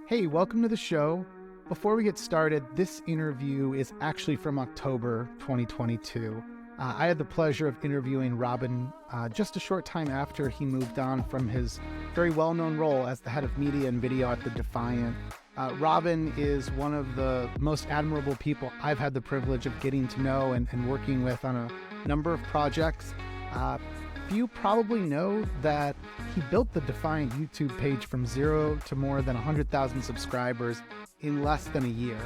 Hey, welcome to the show. Before we get started, this interview is actually from October 2022. I had the pleasure of interviewing Robin just a short time after he moved on from his very well-known role as the head of media and video at the Defiant. Robin is one of the most admirable people I've had the privilege of getting to know and working with on a number of projects. Few probably know that he built the Defiant YouTube page from zero to more than 100,000 subscribers in less than a year.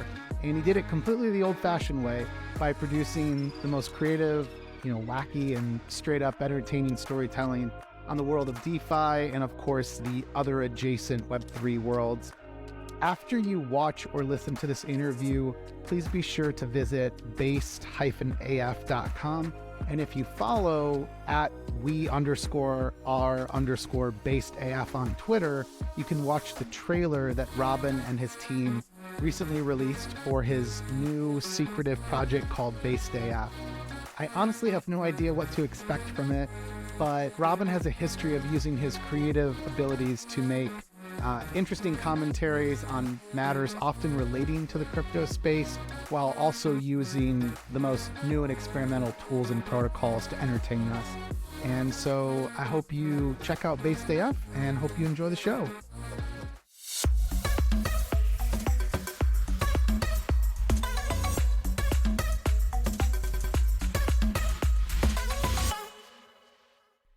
And he did it completely the old-fashioned way by producing the most creative, wacky and straight up entertaining storytelling on the world of DeFi and of course the other adjacent Web3 worlds. After you watch or listen to this interview, please be sure to visit BasedAF.com. And if you follow at @we_r_BasedAF on Twitter, you can watch the trailer that Robin and his team recently released for his new secretive project called BasedAF. I honestly have no idea what to expect from it, but Robin has a history of using his creative abilities to make interesting commentaries on matters often relating to the crypto space, while also using the most new and experimental tools and protocols to entertain us. And so I hope you check out BasedAF and hope you enjoy the show.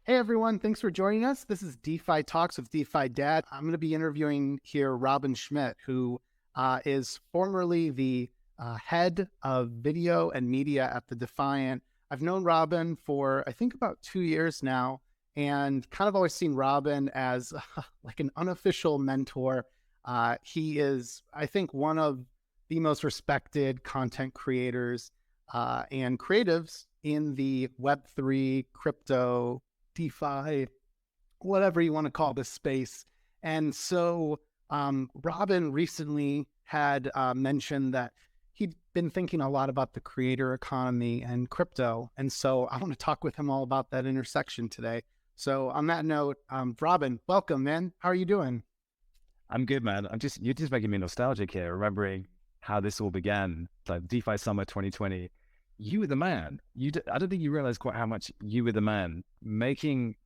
Hey everyone, thanks for joining us. This is DeFi Talks with DeFi Dad. I'm going to be interviewing here Robin Schmidt, who is formerly the head of video and media at the Defiant. I've known Robin for, I think, about 2 years now, and kind of always seen Robin as like an unofficial mentor. He is, I think, one of the most respected content creators and creatives in the Web3 crypto DeFi, whatever you want to call this space. And so Robin recently had mentioned that he'd been thinking a lot about the creator economy and crypto. And so I want to talk with him all about that intersection today. So on that note, Robin, welcome, man. How are you doing? I'm good, man. You're just making me nostalgic here, remembering how this all began, like DeFi Summer 2020. You were the man. I don't think you realize quite how much you were the man making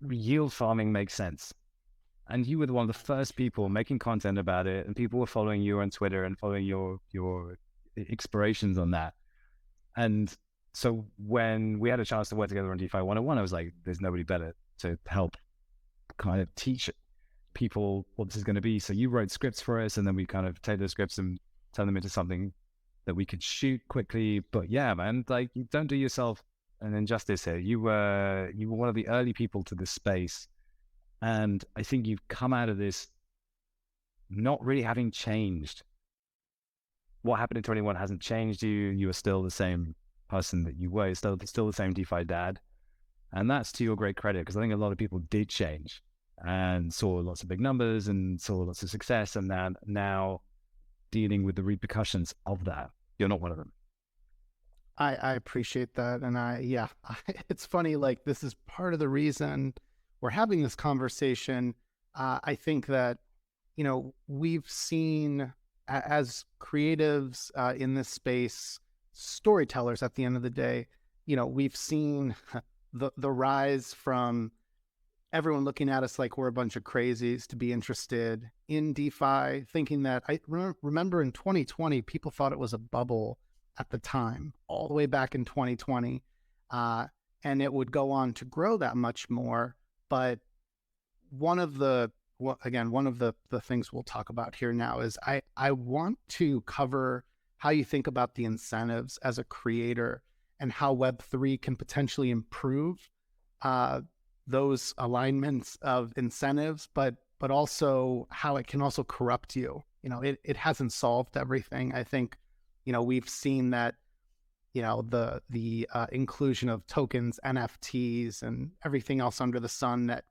yield farming make sense. And you were one of the first people making content about it, and people were following you on Twitter and following your explorations on that. And so when we had a chance to work together on DeFi 101, I was like, there's nobody better to help kind of teach people what this is going to be. So you wrote scripts for us, and then we kind of take those scripts and turn them into something that we could shoot quickly. But yeah, man, like, you don't do yourself an injustice here. You were one of the early people to this space. And I think you've come out of this not really having changed. What happened in 21 hasn't changed you. You are still the same person that you were. You're still the same DeFi dad. And that's to your great credit, because I think a lot of people did change and saw lots of big numbers and saw lots of success, and now dealing with the repercussions of that. You're not one of them. I appreciate that. And it's funny, like, this is part of the reason we're having this conversation. I think that, we've seen as creatives in this space, storytellers at the end of the day, we've seen the rise from everyone looking at us like we're a bunch of crazies to be interested in DeFi, thinking that, I remember in 2020, people thought it was a bubble at the time, all the way back in 2020. And it would go on to grow that much more. But one of the things we'll talk about here now is I want to cover how you think about the incentives as a creator and how Web3 can potentially improve those alignments of incentives, but also how it can also corrupt you. It hasn't solved everything. I think, we've seen that, the inclusion of tokens, NFTs, and everything else under the sun that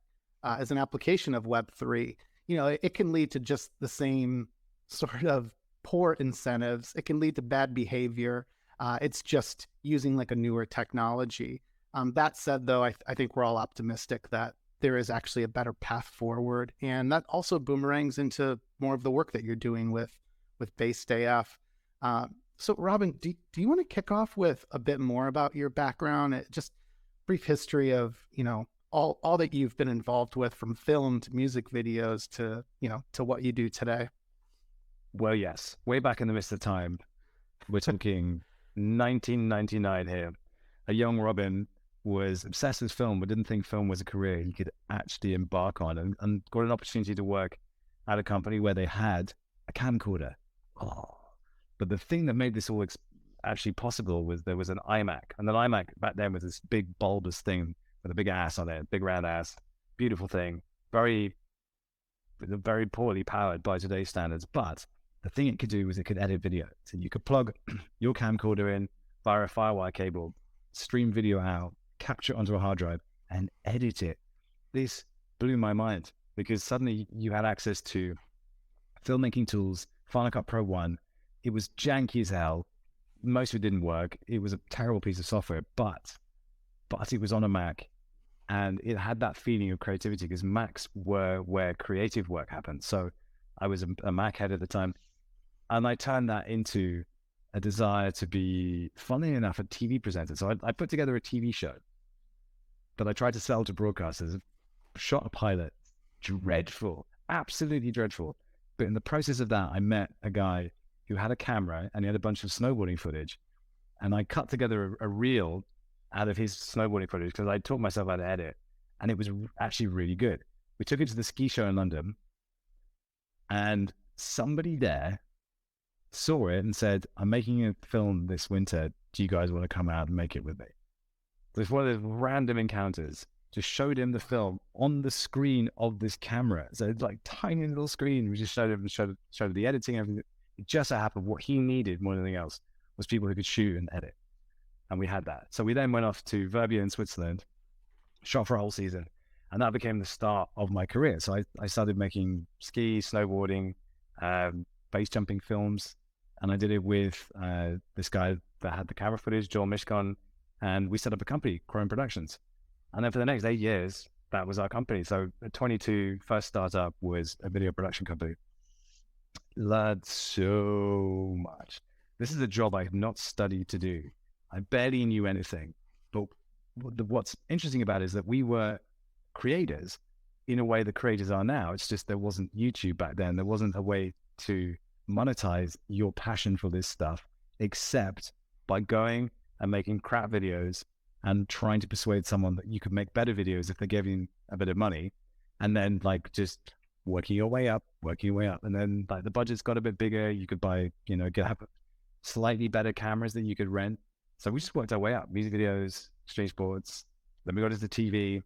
is an application of Web3, it can lead to just the same sort of poor incentives. It can lead to bad behavior. It's just using like a newer technology. That said, though, I think we're all optimistic that there is actually a better path forward. And that also boomerangs into more of the work that you're doing with BasedAF. So Robin, do you want to kick off with a bit more about your background? Just brief history of, all that you've been involved with, from film to music videos to what you do today. Well, yes. Way back in the mist of time, we're talking 1999 here. A young Robin was obsessed with film, but didn't think film was a career he could actually embark on, and got an opportunity to work at a company where they had a camcorder. Oh. But the thing that made this all actually possible was there was an iMac. And an iMac back then was this big bulbous thing with a big ass on it, big round ass, beautiful thing, very poorly powered by today's standards. But the thing it could do was it could edit video. So you could plug your camcorder in via a Firewire cable, stream video out, capture it onto a hard drive, and edit it. This blew my mind, because suddenly you had access to filmmaking tools, Final Cut Pro 1. It was janky as hell. Most of it didn't work. It was a terrible piece of software, but it was on a Mac, and it had that feeling of creativity, because Macs were where creative work happened. So I was a Mac head at the time, and I turned that into a desire to be, funnily enough, a TV presenter. So I put together a TV show that I tried to sell to broadcasters, shot a pilot, dreadful, absolutely dreadful. But in the process of that, I met a guy who had a camera, and he had a bunch of snowboarding footage. And I cut together a reel out of his snowboarding footage, because I taught myself how to edit, and it was actually really good. We took it to the ski show in London, and somebody there saw it and said, "I'm making a film this winter. Do you guys want to come out and make it with me?" So it's one of those random encounters. Just showed him the film on the screen of this camera. So it's like tiny little screen. We just showed him the editing and everything. It just so happened what he needed more than anything else was people who could shoot and edit. And we had that. So we then went off to Verbier in Switzerland, shot for a whole season. And that became the start of my career. So I started making ski, snowboarding, base jumping films. And I did it with this guy that had the camera footage, Joel Mishkon. And we set up a company, Chrome Productions. And then for the next 8 years, that was our company. So at 22, first startup was a video production company. Learned so much. This is a job I have not studied to do. I barely knew anything. But what's interesting about it is that we were creators in a way the creators are now. It's just there wasn't YouTube back then. There wasn't a way to monetize your passion for this stuff, except by going and making crap videos and trying to persuade someone that you could make better videos if they gave you a bit of money, and then like just working your way up. And then like the budget's got a bit bigger. You could buy, have slightly better cameras that you could rent. So we just worked our way up, music videos, stream sports. Then we got into TV,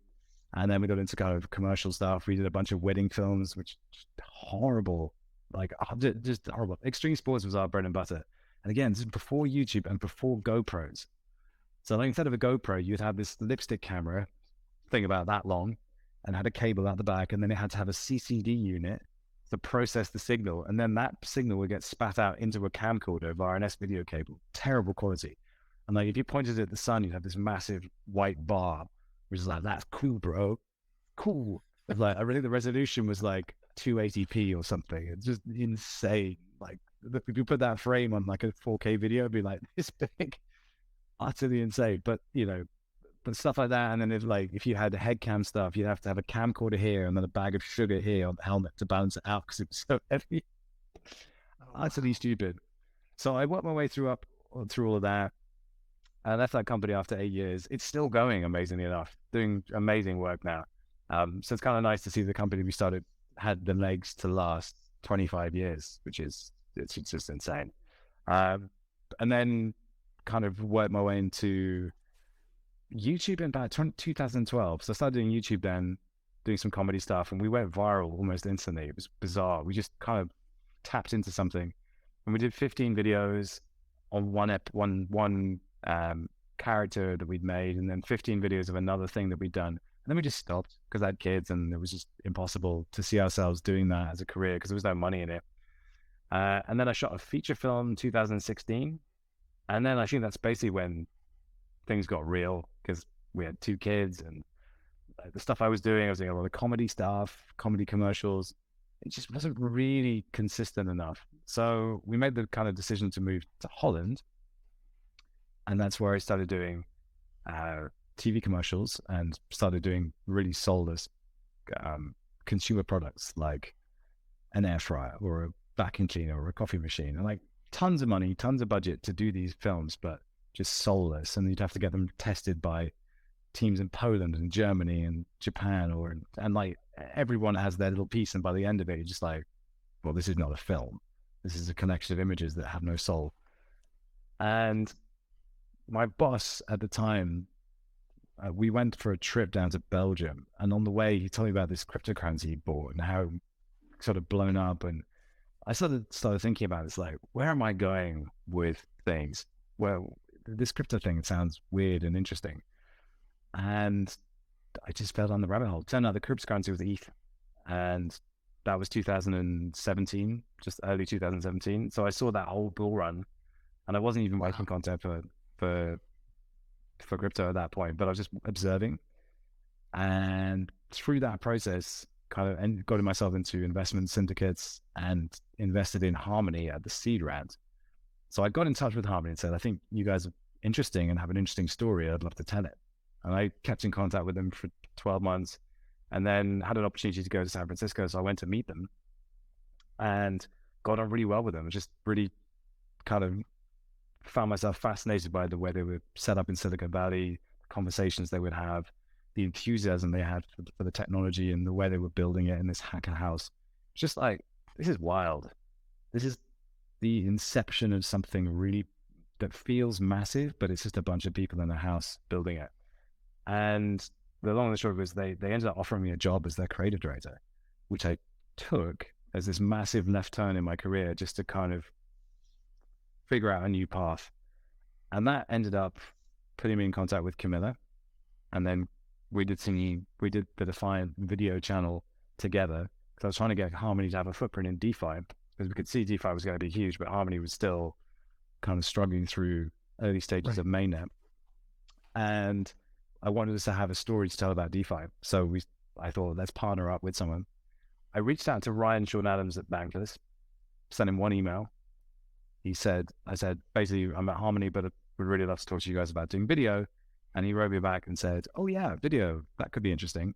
and then we got into kind of commercial stuff. We did a bunch of wedding films, which horrible, like just horrible. Extreme sports was our bread and butter. And again, this is before YouTube and before GoPros. So like instead of a GoPro, you'd have this lipstick camera thing about that long and had a cable out the back, and then it had to have a CCD unit to process the signal. And then that signal would get spat out into a camcorder via an S-video cable. Terrible quality. And like if you pointed it at the sun, you'd have this massive white bar, which is like, that's cool, bro. Cool. Like I think the resolution was like 280p or something. It's just insane. Like if you put that frame on like a 4K video, it'd be like this big. Utterly insane. But but stuff like that. And then if you had head cam stuff, you'd have to have a camcorder here and then a bag of sugar here on the helmet to balance it out, because it was so heavy. Utterly stupid. So I worked my way through all of that. I left that company after 8 years. It's still going, amazingly enough, doing amazing work now. So it's kind of nice to see the company we started had the legs to last 25 years, which is, it's just insane. And then kind of worked my way into YouTube in about 2012. So I started doing YouTube then, doing some comedy stuff, and we went viral almost instantly. It was bizarre. We just kind of tapped into something, and we did 15 videos on one character that we'd made, and then 15 videos of another thing that we'd done. And then we just stopped because I had kids, and it was just impossible to see ourselves doing that as a career because there was no money in it. And then I shot a feature film in 2016. And then I think that's basically when things got real, because we had 2 kids and the stuff I was doing a lot of comedy stuff, comedy commercials. It just wasn't really consistent enough. So we made the kind of decision to move to Holland. And that's where I started doing TV commercials and started doing really soulless consumer products like an air fryer or a vacuum cleaner or a coffee machine. And like tons of money, tons of budget to do these films, but just soulless. And you'd have to get them tested by teams in Poland and Germany and Japan, and like everyone has their little piece. And by the end of it, you're just like, well, this is not a film. This is a collection of images that have no soul. And my boss at the time, we went for a trip down to Belgium, and on the way he told me about this cryptocurrency he bought and how it sort of blown up. And I started thinking about it. It's like, where am I going with things? Well, this crypto thing sounds weird and interesting. And I just fell down the rabbit hole. Turned out the cryptocurrency was ETH, and that was 2017, just early 2017. So I saw that whole bull run, and I wasn't even making content for crypto at that point, but I was just observing. And through that process, kind of got myself into investment syndicates and invested in Harmony at the seed round. So I got in touch with Harmony and said, I think you guys are interesting and have an interesting story. I'd love to tell it. And I kept in contact with them for 12 months and then had an opportunity to go to San Francisco. So I went to meet them and got on really well with them. Just really kind of found myself fascinated by the way they were set up in Silicon Valley, the conversations they would have, the enthusiasm they had for the technology and the way they were building it in this hacker house. Just like, this is wild. This is the inception of something really that feels massive, but it's just a bunch of people in a house building it. And the long and the short was they ended up offering me a job as their creative director, which I took as this massive left turn in my career just to kind of figure out a new path. And that ended up putting me in contact with Camilla. And then we did the Defiant video channel together, because I was trying to get Harmony to have a footprint in DeFi, because we could see DeFi was going to be huge, but Harmony was still kind of struggling through early stages of mainnet. And I wanted us to have a story to tell about DeFi. So I thought, let's partner up with someone. I reached out to Ryan Sean Adams at Bankless, sent him one email. I said, basically, I'm at Harmony, but I would really love to talk to you guys about doing video. And he wrote me back and said, oh yeah, video, that could be interesting.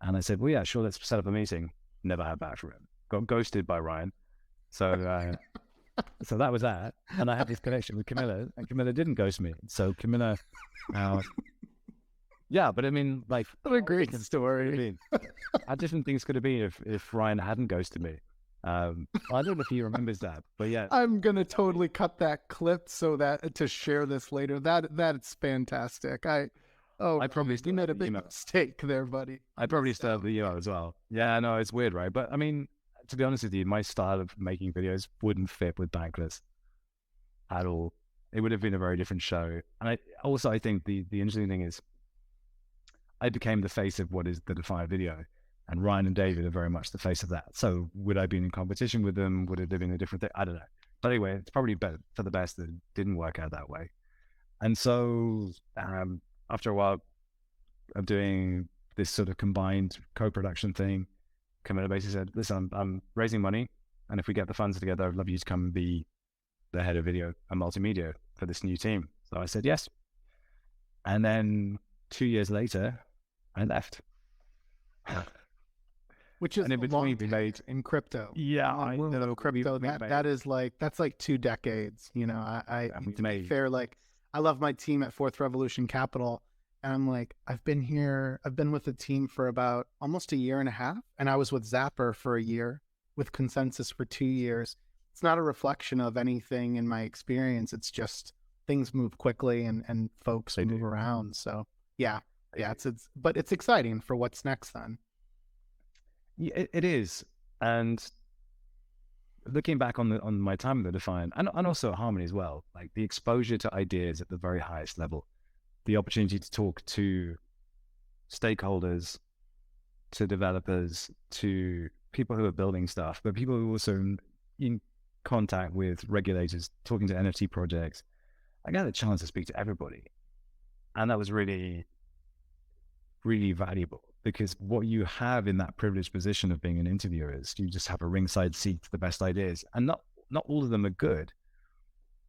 And I said, well, yeah, sure, let's set up a meeting. Never had back from him. Got ghosted by Ryan. So so that was that. And I had this connection with Camilla, and Camilla didn't ghost me. So Camilla, yeah, but I mean, like, what a great story. I mean, how different things could have been if Ryan hadn't ghosted me. I don't know if he remembers that, but yeah. I'm gonna totally cut that clip so that to share this later. That's fantastic. I probably you made a big mistake there, buddy. I probably still have the email as well. Yeah, no, it's weird, right? But I mean, to be honest with you, my style of making videos wouldn't fit with Bankless at all. It would have been a very different show. And I think the interesting thing is I became the face of what is the Defiant video. And Ryan and David are very much the face of that. So would I be in competition with them? Would it have been a different thing? I don't know. But anyway, it's probably better for the best that it didn't work out that way. And so after a while of doing this sort of combined co-production thing, Camilla basically said, listen, I'm raising money. And if we get the funds together, I'd love you to come and be the head of video and multimedia for this new team. So I said, yes. And then 2 years later, I left. Which is long made in crypto. Yeah, I know crypto. That's like 2 decades. You know, to be fair, like I love my team at Fourth Revolution Capital, and I'm like, I've been with the team for about almost a year and a half, and I was with Zapper for a year, with Consensus for 2 years. It's not a reflection of anything in my experience. It's just things move quickly and folks move around. So yeah, but it's exciting for what's next then. Yeah, it is. And looking back on my time at the Defiant and also at Harmony as well, like the exposure to ideas at the very highest level, the opportunity to talk to stakeholders, to developers, to people who are building stuff, but people who are also in contact with regulators, talking to NFT projects. I got a chance to speak to everybody. And that was really, really valuable. because what you have in that privileged position of being an interviewer is you just have a ringside seat to the best ideas, and not all of them are good,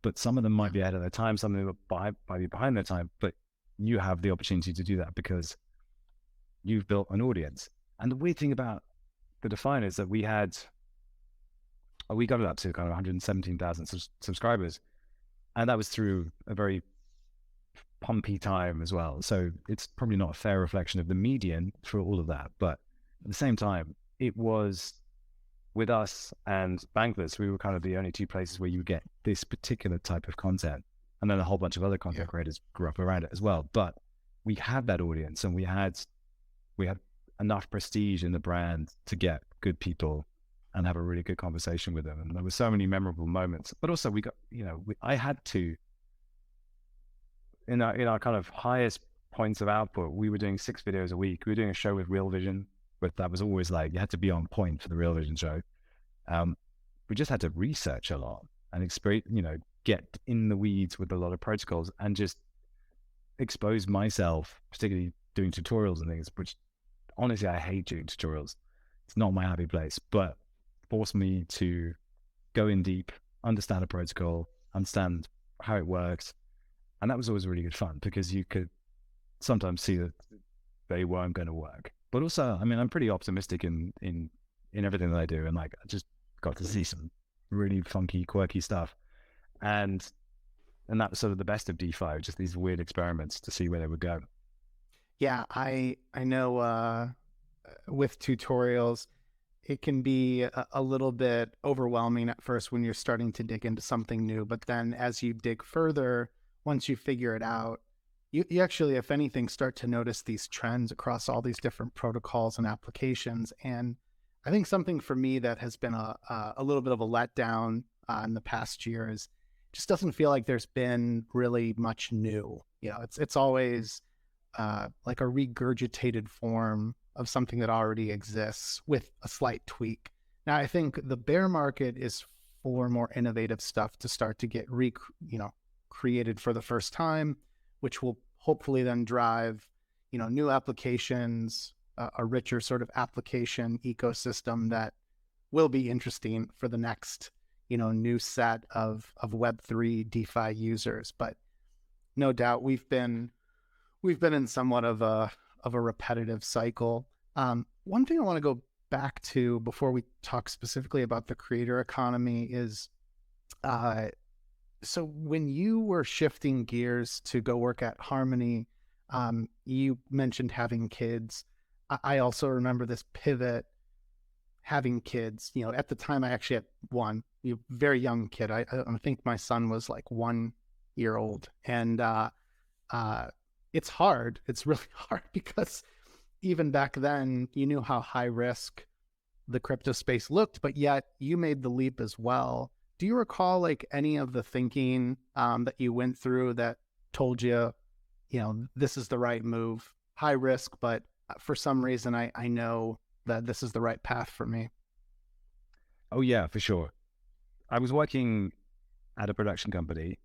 but some of them might be ahead of their time, some of them might be behind their time, but you have the opportunity to do that because you've built an audience. And the weird thing about the Defiant is that we got it up to kind of 117,000 subscribers, and that was through a very pumpy time as well. So it's probably not a fair reflection of the median for all of that, but at the same time, it was, with us and Bankless, we were kind of the only two places where you would get this particular type of content. And then a whole bunch of other content creators grew up around it as well. But we had that audience, and we had enough prestige in the brand to get good people and have a really good conversation with them. And there were so many memorable moments. But also we got, I had to, in our kind of highest points of output, we were doing 6 videos a week. We were doing a show with Real Vision, but that was always like, you had to be on point for the Real Vision show. We just had to research a lot and experience, get in the weeds with a lot of protocols and just expose myself, particularly doing tutorials and things, which honestly, I hate doing tutorials. It's not my happy place, but forced me to go in deep, understand a protocol, understand how it works. And that was always really good fun because you could sometimes see that they weren't going to work. But also, I mean, I'm pretty optimistic in everything that I do. And like, I just got to see some really funky, quirky stuff. And that was sort of the best of DeFi, just these weird experiments to see where they would go. Yeah, I know with tutorials, it can be a little bit overwhelming at first when you're starting to dig into something new. But then as you dig further, once you figure it out, you actually, if anything, start to notice these trends across all these different protocols and applications. And I think something for me that has been a little bit of a letdown in the past year is just doesn't feel like there's been really much new. It's always like a regurgitated form of something that already exists with a slight tweak. Now, I think the bear market is for more innovative stuff to start to get created for the first time, which will hopefully then drive, new applications, a richer sort of application ecosystem that will be interesting for the next, new set of Web3 DeFi users. But no doubt we've been in somewhat of a repetitive cycle. One thing I want to go back to before we talk specifically about the creator economy is, so when you were shifting gears to go work at Harmony, you mentioned having kids. I also remember this pivot, having kids. At the time I actually had one very young kid. I think my son was like 1 year old, and it's hard. It's really hard because even back then you knew how high risk the crypto space looked, but yet you made the leap as well. Do you recall like any of the thinking that you went through that told you, this is the right move, high risk, but for some reason I know that this is the right path for me? Oh yeah, for sure. I was working at a production company,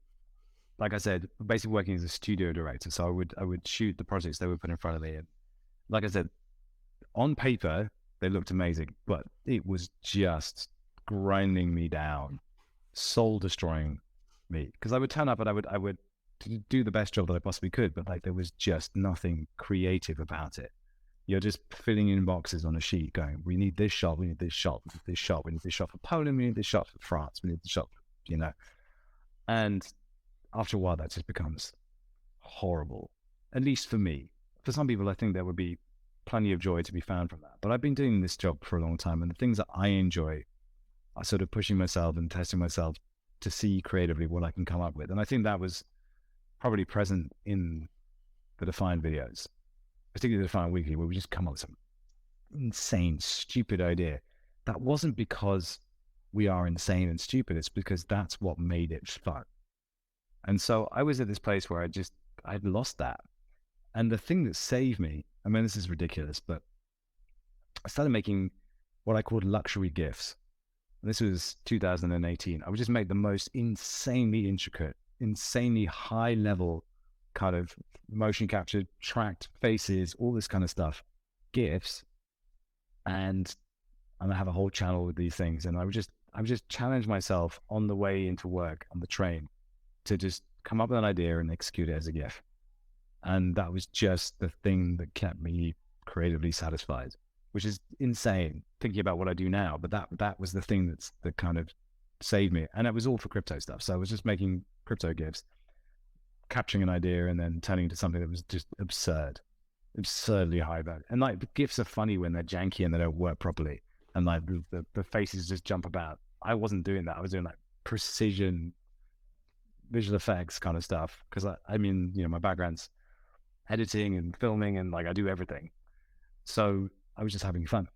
like I said, basically working as a studio director. So I would shoot the projects they would put in front of me. And like I said, on paper, they looked amazing, but it was just grinding me down, soul destroying me. Because I would turn up and I would do the best job that I possibly could, but like there was just nothing creative about it. You're just filling in boxes on a sheet going, we need this shot, we need this shot, we need this shot, we need this shot for Poland, we need this shot for France, we need this shot, And after a while, that just becomes horrible, at least for me. For some people, I think there would be plenty of joy to be found from that. But I've been doing this job for a long time, and the things that I enjoy are sort of pushing myself and testing myself to see creatively what I can come up with. And I think that was probably present in the Defiant videos, particularly the Defiant Weekly, where we just come up with some insane, stupid idea. That wasn't because we are insane and stupid. It's because that's what made it fun. And so I was at this place where I'd lost that. And the thing that saved me, I mean, this is ridiculous, but I started making what I called luxury GIFs. This was 2018. I would just make the most insanely intricate, insanely high level kind of motion captured, tracked faces, all this kind of stuff. GIFs, and I'm gonna have a whole channel with these things. And I would just challenge myself on the way into work on the train to just come up with an idea and execute it as a GIF. And that was just the thing that kept me creatively satisfied, which is insane thinking about what I do now. But that was the thing that kind of saved me. And it was all for crypto stuff. So I was just making crypto GIFs, capturing an idea and then turning into something that was just absurdly high value. And like the GIFs are funny when they're janky and they don't work properly. And like the faces just jump about. I wasn't doing that. I was doing like precision visual effects kind of stuff. Cause I mean, you know, my background's editing and filming and like I do everything. So I was just having fun.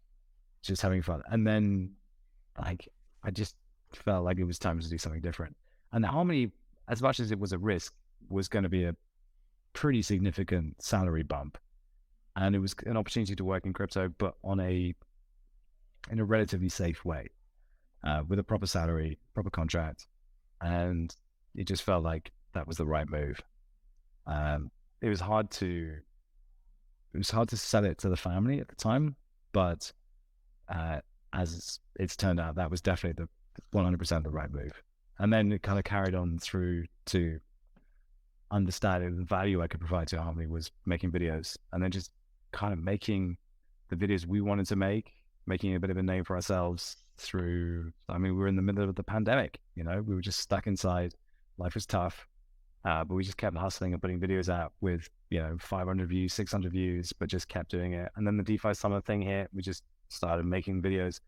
And then like, I just felt like it was time to do something different. And the Harmony, as much as it was a risk, was going to be a pretty significant salary bump. And it was an opportunity to work in crypto, but in a relatively safe way, with a proper salary, proper contract. And it just felt like that was the right move. It was hard to sell it to the family at the time, but as it's turned out, that was definitely the 100% the right move. And then it kind of carried on through to understanding the value I could provide to Harmony was making videos, and then just kind of making the videos we wanted to make, making a bit of a name for ourselves through, I mean, we were in the middle of the pandemic, you know, we were just stuck inside. Life was tough, but we just kept hustling and putting videos out with, you know, 500 views, 600 views, but just kept doing it. And then the DeFi summer thing hit, we just started making videos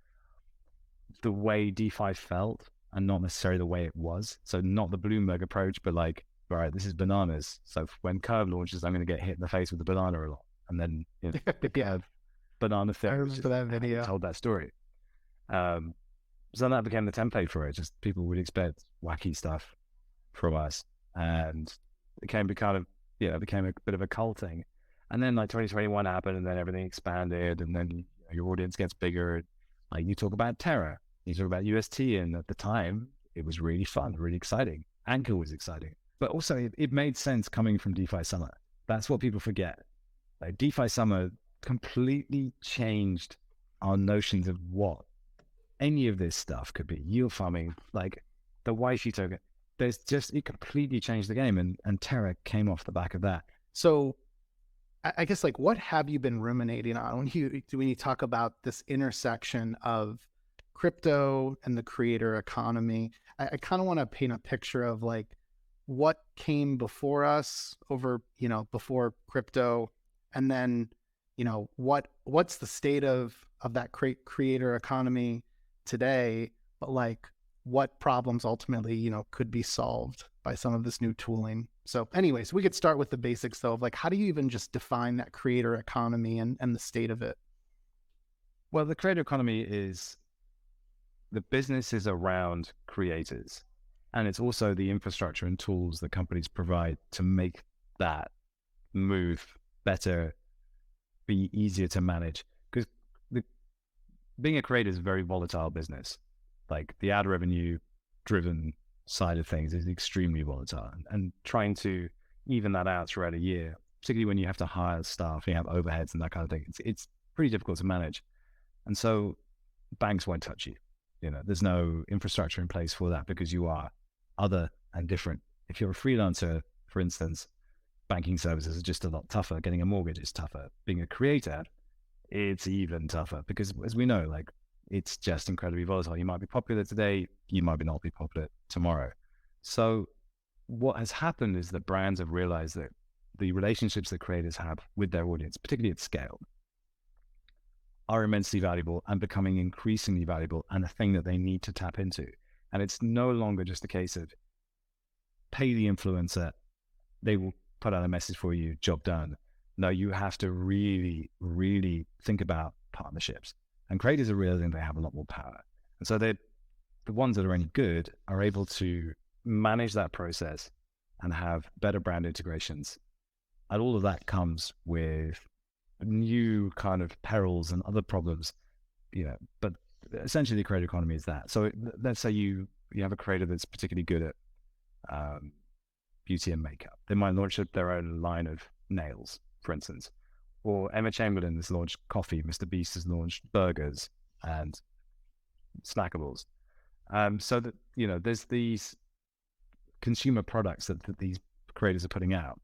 the way DeFi felt and not necessarily the way it was. So not the Bloomberg approach, but like, all right, this is bananas. So when Curve launches, I'm going to get hit in the face with the banana a lot. And then, you know, the Curve banana thing. I remember that video. Told that story. So that became the template for it. Just people would expect wacky stuff from us. And it became a bit of a cult thing. And then like 2021 happened, and then everything expanded, and then, you know, your audience gets bigger. Like you talk about Terra, you talk about UST, and at the time it was really fun, really exciting. Anchor was exciting, but also it made sense coming from DeFi Summer. That's what people forget. Like DeFi Summer completely changed our notions of what any of this stuff could be. Yield farming, like the YC token. It completely changed the game, and Terra came off the back of that. So I guess, like, what have you been ruminating on when you talk about this intersection of crypto and the creator economy? I kind of want to paint a picture of like what came before us before crypto, and then, what's the state of that creator economy today, but like what problems ultimately, could be solved by some of this new tooling. So anyways, we could start with the basics though, of like, how do you even just define that creator economy and the state of it? Well, the creator economy is the businesses around creators. And it's also the infrastructure and tools that companies provide to make that move better, be easier to manage. Because being a creator is a very volatile business. Like the ad revenue driven side of things is extremely volatile, and trying to even that out throughout a year, particularly when you have to hire staff, you have overheads and that kind of thing, it's pretty difficult to manage. And so banks won't touch you. There's no infrastructure in place for that because you are other and different. If you're a freelancer, for instance, banking services are just a lot tougher. Getting a mortgage is tougher. Being a creator, it's even tougher because, as we know, like, it's just incredibly volatile. You might be popular today, you might not be popular tomorrow. So what has happened is that brands have realized that the relationships that creators have with their audience, particularly at scale, are immensely valuable and becoming increasingly valuable, and a thing that they need to tap into. And it's no longer just a case of pay the influencer, they will put out a message for you, job done. No, you have to really, really think about partnerships. And creators are realizing they have a lot more power. And so the ones that are any good are able to manage that process and have better brand integrations. And all of that comes with new kind of perils and other problems, but essentially the creator economy is that. So let's say you have a creator that's particularly good at beauty and makeup. They might launch their own line of nails, for instance, or Emma Chamberlain has launched coffee. Mr. Beast has launched burgers and snackables. So that, you know, there's these consumer products that these creators are putting out,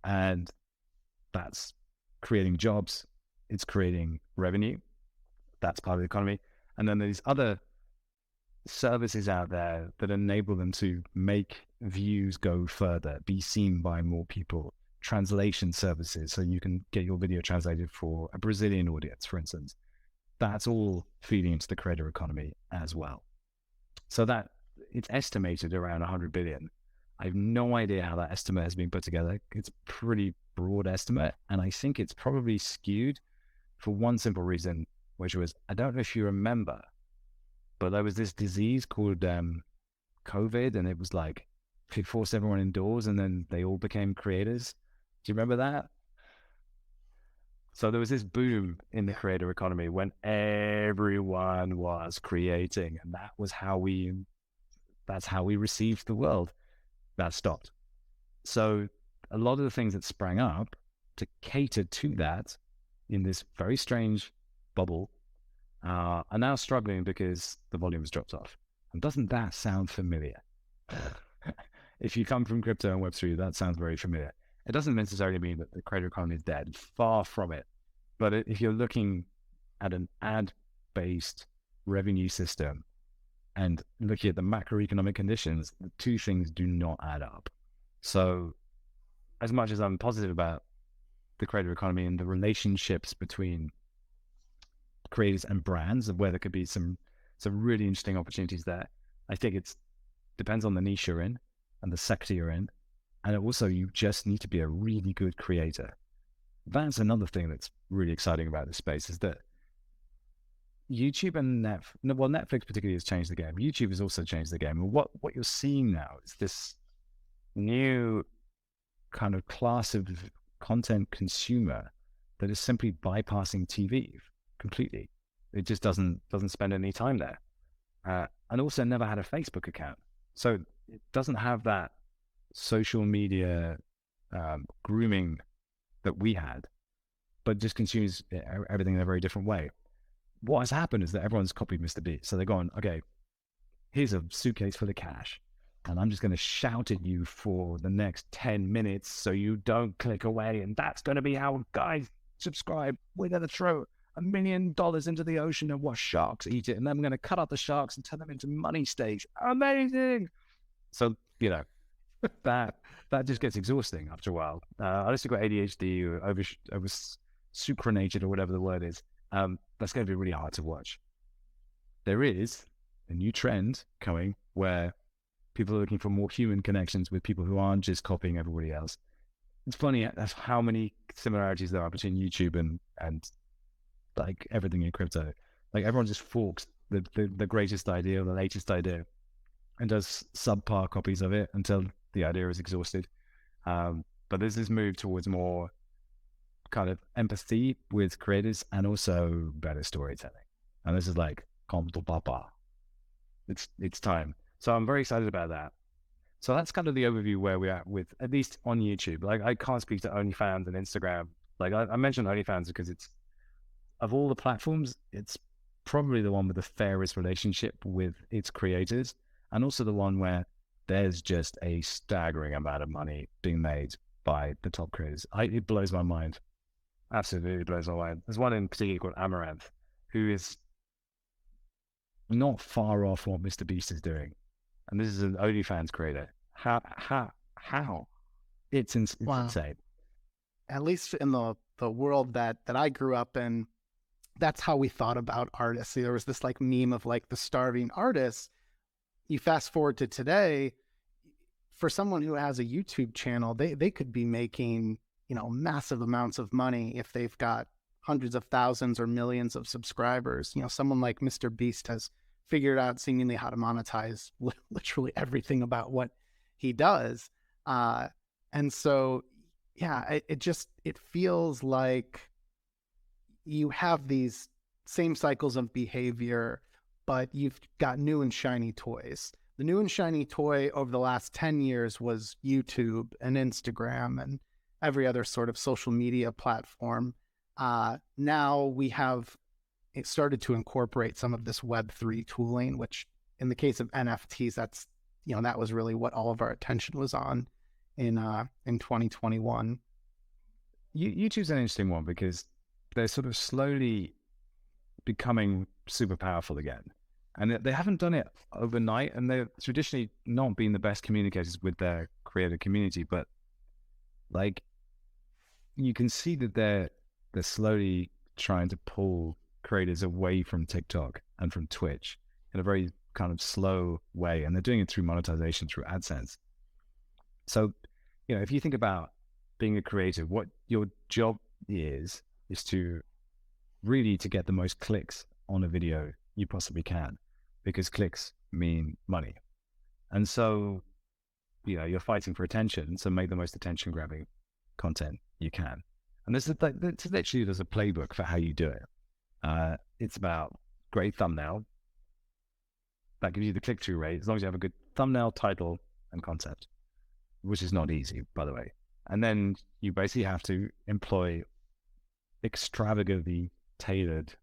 and that's creating jobs. It's creating revenue. That's part of the economy. And then there's other services out there that enable them to make views go further, be seen by more people. Translation services, so you can get your video translated for a Brazilian audience, for instance. That's all feeding into the creator economy as well. So that it's estimated around 100 billion. I have no idea how that estimate has been put together. It's a pretty broad estimate, and I think it's probably skewed for one simple reason, which was, I don't know if you remember, but there was this disease called COVID, and it was like it forced everyone indoors, and then they all became creators. Do you remember that? So there was this boom in the creator economy when everyone was creating, and that's how we received the world. That stopped. So a lot of the things that sprang up to cater to that in this very strange bubble are now struggling because the volume has dropped off. And doesn't that sound familiar? If you come from crypto and Web3, that sounds very familiar. It doesn't necessarily mean that the creator economy is dead, far from it. But if you're looking at an ad-based revenue system and looking at the macroeconomic conditions, the two things do not add up. So as much as I'm positive about the creator economy and the relationships between creators and brands, and where there could be some really interesting opportunities there, I think it depends on the niche you're in and the sector you're in. And also, you just need to be a really good creator. That's another thing that's really exciting about this space, is that YouTube and Netflix particularly has changed the game. YouTube has also changed the game. And what you're seeing now is this new kind of class of content consumer that is simply bypassing TV completely. It just doesn't spend any time there. And also never had a Facebook account. So it doesn't have that social media grooming that we had, but just consumes everything in a very different way. What has happened is that everyone's copied Mr. Beast. So they're going, okay, here's a suitcase full of cash, and I'm just going to shout at you for the next 10 minutes so you don't click away. And that's going to be how guys subscribe. We're going to throw $1 million into the ocean and watch sharks eat it. And then I'm going to cut out the sharks and turn them into money stakes. Amazing. So, you know, that just gets exhausting after a while. Unless you've got ADHD or over sucranated or whatever the word is, that's going to be really hard to watch. There is a new trend coming where people are looking for more human connections with people who aren't just copying everybody else. It's funny that's how many similarities there are between YouTube and like everything in crypto. Like everyone just forks the greatest idea or the latest idea and does subpar copies of it until the idea is exhausted. But there's this move towards more kind of empathy with creators and also better storytelling. And this is like, comme ton papa. It's time. So I'm very excited about that. So that's kind of the overview where we're at with, at least on YouTube. Like I can't speak to OnlyFans and Instagram. Like I mentioned OnlyFans because it's, of all the platforms, it's probably the one with the fairest relationship with its creators, and also the one where there's just a staggering amount of money being made by the top creators. It blows my mind. Absolutely blows my mind. There's one in particular called Amaranth, who is not far off what Mr. Beast is doing. And this is an OnlyFans creator. How? It's insane. At least in the world that I grew up in, that's how we thought about artists. There was this like meme of like the starving artists. You fast forward to today, for someone who has a YouTube channel, they could be making, you know, massive amounts of money if they've got hundreds of thousands or millions of subscribers. You know, someone like Mr. Beast has figured out seemingly how to monetize literally everything about what he does. And so, yeah, it feels like you have these same cycles of behavior, but you've got new and shiny toys. The new and shiny toy over the last 10 years was YouTube and Instagram and every other sort of social media platform. Now we have it started to incorporate some of this Web3 tooling, which in the case of NFTs, that's, that was really what all of our attention was on in 2021. YouTube's an interesting one because they're sort of slowly becoming super powerful again. And they haven't done it overnight, and they've traditionally not been the best communicators with their creator community, but like you can see that they're slowly trying to pull creators away from TikTok and from Twitch in a very kind of slow way, and they're doing it through monetization, through AdSense. So, if you think about being a creator, what your job is to really to get the most clicks on a video you possibly can, because clicks mean money. And so, you're fighting for attention, so make the most attention grabbing content you can. And there's literally a playbook for how you do it. It's about great thumbnail. That gives you the click-through rate, as long as you have a good thumbnail, title, and concept, which is not easy, by the way. And then you basically have to employ extravagantly tailored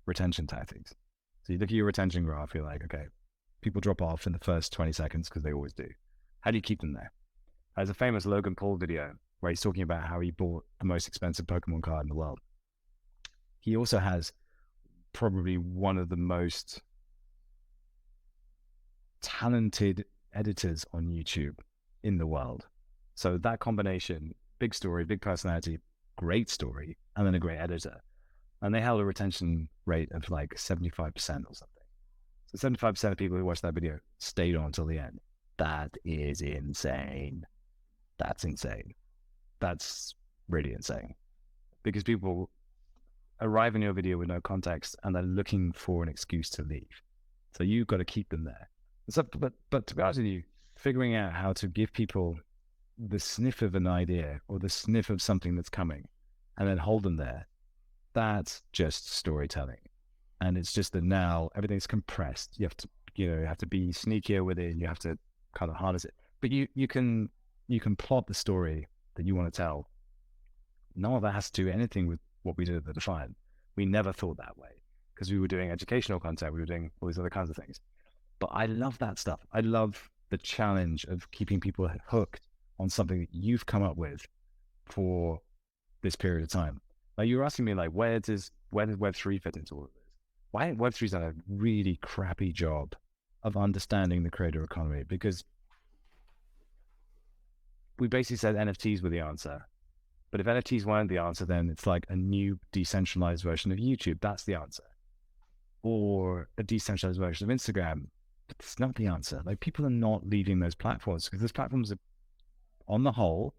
retention tactics. So you look at your retention graph, you're like, okay, people drop off in the first 20 seconds because they always do. How do you keep them there? There's a famous Logan Paul video where he's talking about how he bought the most expensive Pokemon card in the world. He also has probably one of the most talented editors on YouTube in the world. So that combination, big story, big personality, great story, and then a great editor. And they held a retention rate of like 75% or something. So 75% of people who watched that video stayed on until the end. That is insane. That's insane. That's really insane. Because people arrive in your video with no context and they're looking for an excuse to leave. So you've got to keep them there. So, but to be honest with you, figuring out how to give people the sniff of an idea or the sniff of something that's coming and then hold them there, that's just storytelling. And it's just that now everything's compressed. You have to be sneakier with it. You have to kind of harness it. But you can plot the story that you want to tell. None of that has to do anything with what we did at the Defiant. We never thought that way because we were doing educational content. We were doing all these other kinds of things. But I love that stuff. I love the challenge of keeping people hooked on something that you've come up with for this period of time. Like you were asking me, like, where does Web3 fit into all of this? Why Web3's done a really crappy job of understanding the creator economy, because we basically said NFTs were the answer. But if NFTs weren't the answer, then it's like a new decentralized version of YouTube. That's the answer. Or a decentralized version of Instagram. But it's not the answer. Like, people are not leaving those platforms because those platforms are, on the whole,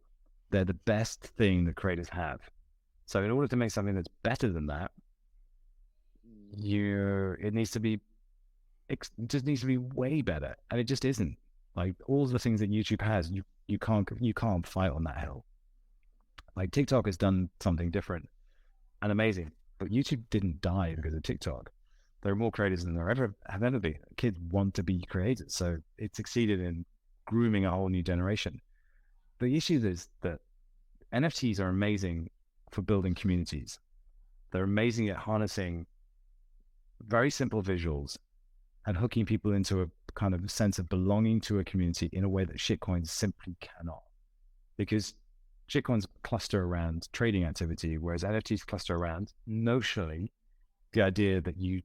they're the best thing that creators have. So in order to make something that's better than that, it just needs to be way better. And it just isn't. Like, all the things that YouTube has, you can't fight on that hill. Like, TikTok has done something different and amazing, but YouTube didn't die because of TikTok. There are more creators than there have ever been. Kids want to be creators, so it succeeded in grooming a whole new generation. The issue is that NFTs are amazing for building communities. They're amazing at harnessing very simple visuals and hooking people into a kind of sense of belonging to a community in a way that shitcoins simply cannot. Because shitcoins cluster around trading activity, whereas NFTs cluster around, notionally, the idea that you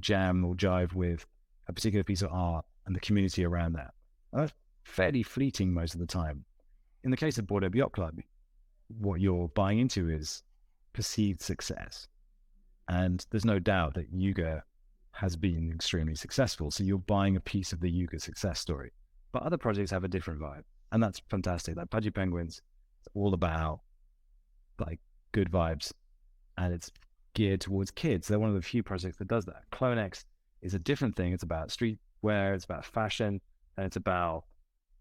jam or jive with a particular piece of art and the community around that. And that's fairly fleeting most of the time. In the case of Bored Ape Yacht Club, what you're buying into is perceived success. And there's no doubt that Yuga has been extremely successful. So you're buying a piece of the Yuga success story. But other projects have a different vibe. And that's fantastic. Like Pudgy Penguins, it's all about like good vibes. And it's geared towards kids. They're one of the few projects that does that. CloneX is a different thing. It's about streetwear, it's about fashion, and it's about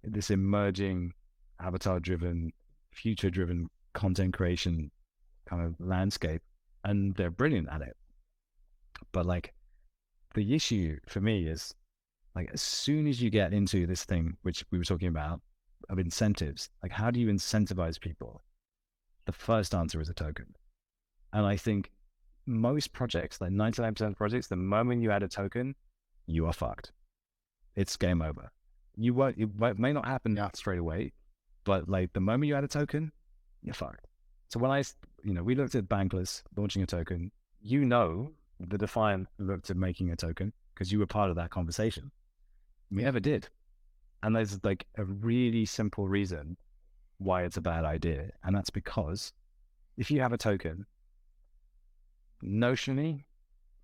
this emerging avatar-driven, future-driven content creation kind of landscape. And they're brilliant at it. But like, the issue for me is, like, as soon as you get into this thing, which we were talking about, of incentives, like, how do you incentivize people? The first answer is a token. And I think most projects, like 99% of projects, the moment you add a token, you are fucked. It's game over. It may not happen straight away, but like the moment you add a token, you're fucked. So when we looked at Bankless launching a token, the Defiant looked at making a token because you were part of that conversation. We never did. And there's like a really simple reason why it's a bad idea. And that's because if you have a token, notionally,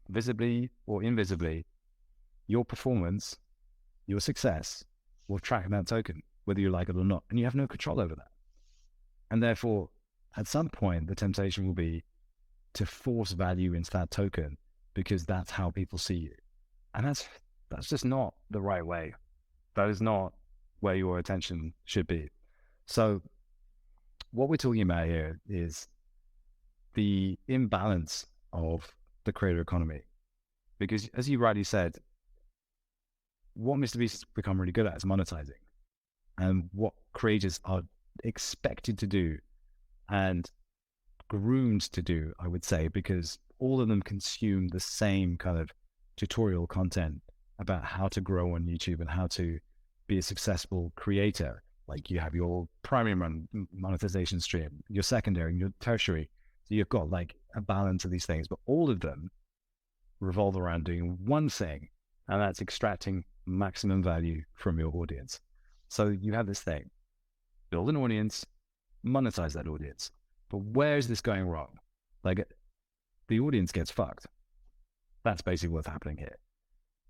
visibly or invisibly, your performance, your success will track that token, whether you like it or not. And you have no control over that. And therefore, at some point, the temptation will be to force value into that token because that's how people see you. And that's just not the right way. That is not where your attention should be. So what we're talking about here is the imbalance of the creator economy. Because as you rightly said, what MrBeast has become really good at is monetizing. And what creators are expected to do and groomed to do, I would say, because all of them consume the same kind of tutorial content about how to grow on YouTube and how to be a successful creator. Like you have your primary monetization stream, your secondary, your tertiary. So you've got like a balance of these things, but all of them revolve around doing one thing, and that's extracting maximum value from your audience. So you have this thing, build an audience, monetize that audience. But where is this going wrong? Like the audience gets fucked. That's basically what's happening here.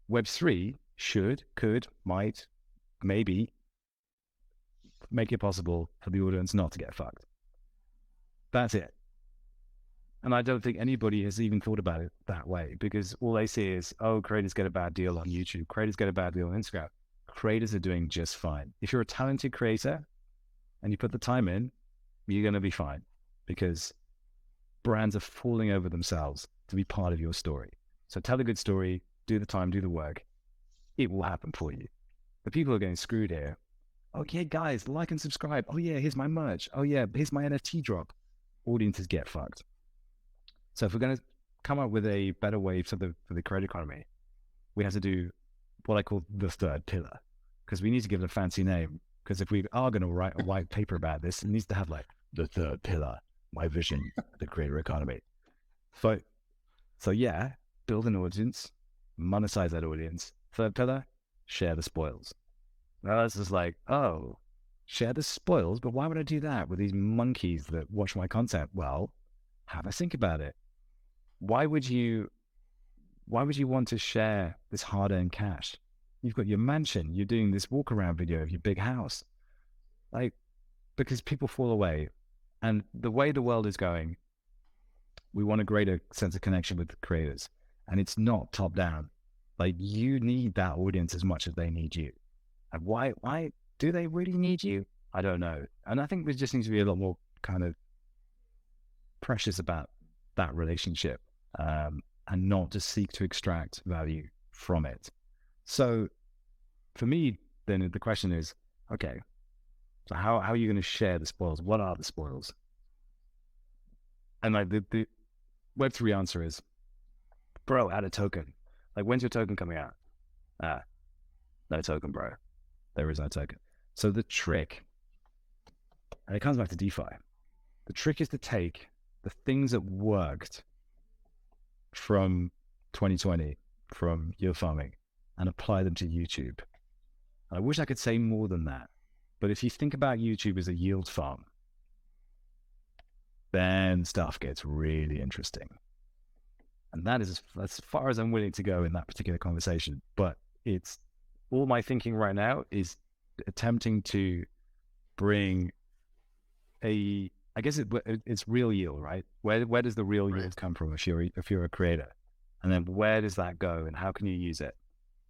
Web3 should, could, might, maybe make it possible for the audience not to get fucked. That's it. And I don't think anybody has even thought about it that way, because all they see is, oh, creators get a bad deal on YouTube. Creators get a bad deal on Instagram. Creators are doing just fine. If you're a talented creator and you put the time in, you're going to be fine, because brands are falling over themselves to be part of your story. So tell a good story, do the time, do the work. It will happen for you. The people who are getting screwed here, oh yeah, guys, like and subscribe. Oh yeah, here's my merch. Oh yeah, here's my NFT drop. Audiences get fucked. So if we're going to come up with a better way for the creator economy, we have to do what I call the third pillar, because we need to give it a fancy name. Because if we are going to write a white paper about this, it needs to have like the third pillar, my vision, the creator economy. So yeah, build an audience, monetize that audience. Third pillar, share the spoils. Now that's just like, oh, share the spoils, but why would I do that with these monkeys that watch my content? Well, have a think about it. Why would you want to share this hard-earned cash? You've got your mansion, you're doing this walk-around video of your big house. Like, because people fall away. And the way the world is going, we want a greater sense of connection with the creators. And it's not top-down. Like, you need that audience as much as they need you. And why do they really need you? I don't know. And I think there just needs to be a lot more kind of precious about that relationship, and not just seek to extract value from it. So for me, then the question is, okay, so how are you going to share the spoils? What are the spoils? And like the Web3 answer is, bro, add a token. Like, when's your token coming out? No token, bro. There is no token. So the trick, and it comes back to DeFi, the trick is to take the things that worked from 2020, from yield farming, and apply them to YouTube. And I wish I could say more than that. But if you think about YouTube as a yield farm, then stuff gets really interesting. And that is as far as I'm willing to go in that particular conversation. But it's all my thinking right now is attempting to bring I guess it's real yield, right? Where does the real yield come from if you're a creator? And then where does that go, and how can you use it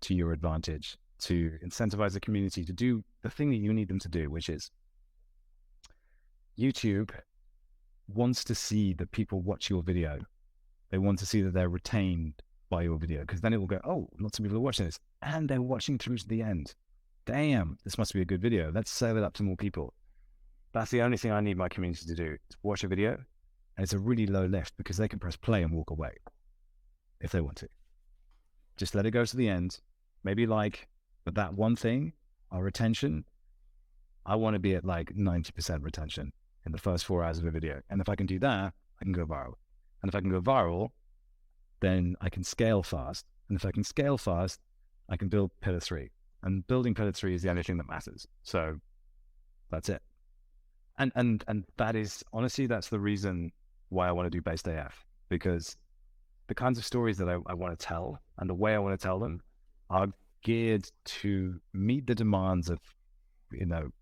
to your advantage to incentivize the community to do the thing that you need them to do, which is YouTube wants to see that people watch your video. They want to see that they're retained by your video, because then it will go, oh, lots of people are watching this and they're watching through to the end. Damn, this must be a good video. Let's serve it up to more people. That's the only thing I need my community to do, is watch a video And it's a really low lift because they can press play and walk away if they want to. Just let it go to the end. Maybe but that one thing, our retention, I want to be at 90% retention in the first 4 hours of a video. And if I can do that, I can go viral. And if I can go viral, then I can scale fast. And if I can scale fast, I can build pillar 3. And building pillar 3 is the only thing that matters. So that's it. And that is, honestly, that's the reason why I want to do BasedAF, because the kinds of stories that I want to tell and the way I want to tell them are geared to meet the demands of,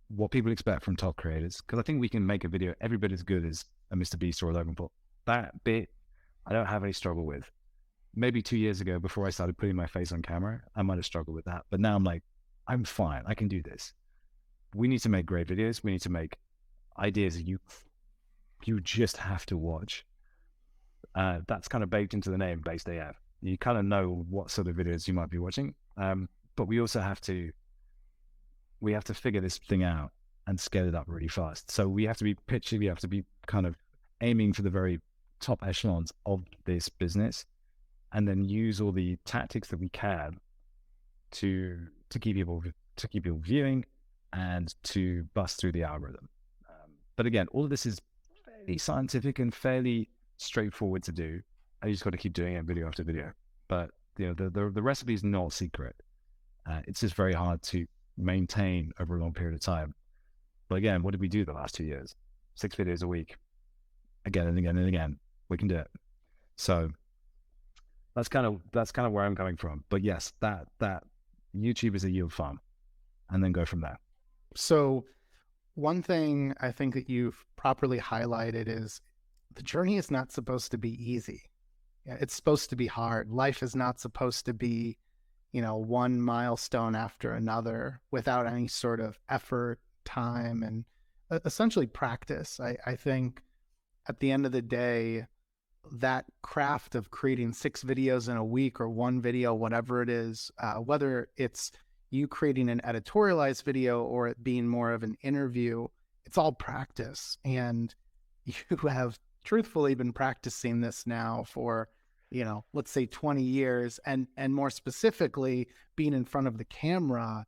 what people expect from top creators. Because I think we can make a video every bit as good as a Mr. Beast or a Logan Paul. That bit, I don't have any struggle with. Maybe 2 years ago, before I started putting my face on camera, I might have struggled with that. But now I'm like, I'm fine. I can do this. We need to make great videos. We need to make ideas that you just have to watch. That's kind of baked into the name, BasedAF. You kind of know what sort of videos you might be watching. But we also have to figure this thing out and scale it up really fast. So we have to be pitchy. We have to be kind of aiming for the very top echelons of this business, and then use all the tactics that we can to keep people viewing and to bust through the algorithm. But again, all of this is fairly scientific and fairly straightforward to do. I just got to keep doing it video after video. But the recipe is not secret. It's just very hard to maintain over a long period of time. But again, what did we do the last 2 years? 6 videos a week, again and again and again. We can do it. So that's kind of where I'm coming from. But yes, that YouTube is a yield farm, and then go from there. So one thing I think that you've properly highlighted is the journey is not supposed to be easy. It's supposed to be hard. Life is not supposed to be, one milestone after another without any sort of effort, time, and essentially practice. I think at the end of the day, that craft of creating 6 videos in a week or 1 video, whatever it is, whether it's you creating an editorialized video or it being more of an interview, it's all practice. And you have truthfully been practicing this now for, let's say 20 years, and more specifically being in front of the camera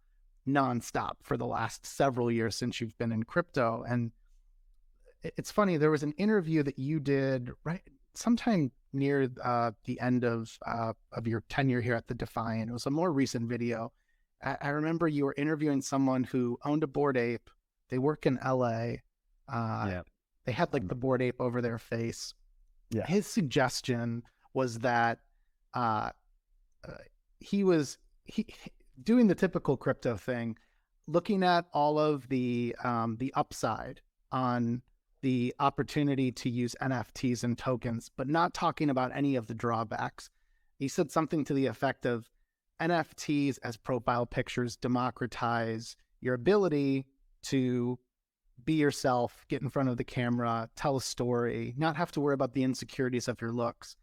nonstop for the last several years since you've been in crypto. And it's funny, there was an interview that you did right sometime near the end of your tenure here at the Defiant. It was a more recent video. I remember you were interviewing someone who owned a Bored Ape. They work in LA. They had the Bored Ape over their face. Yeah. His suggestion was that he was doing the typical crypto thing, looking at all of the upside on the opportunity to use NFTs and tokens, but not talking about any of the drawbacks. He said something to the effect of, NFTs as profile pictures democratize your ability to be yourself, get in front of the camera, tell a story, not have to worry about the insecurities of your looks.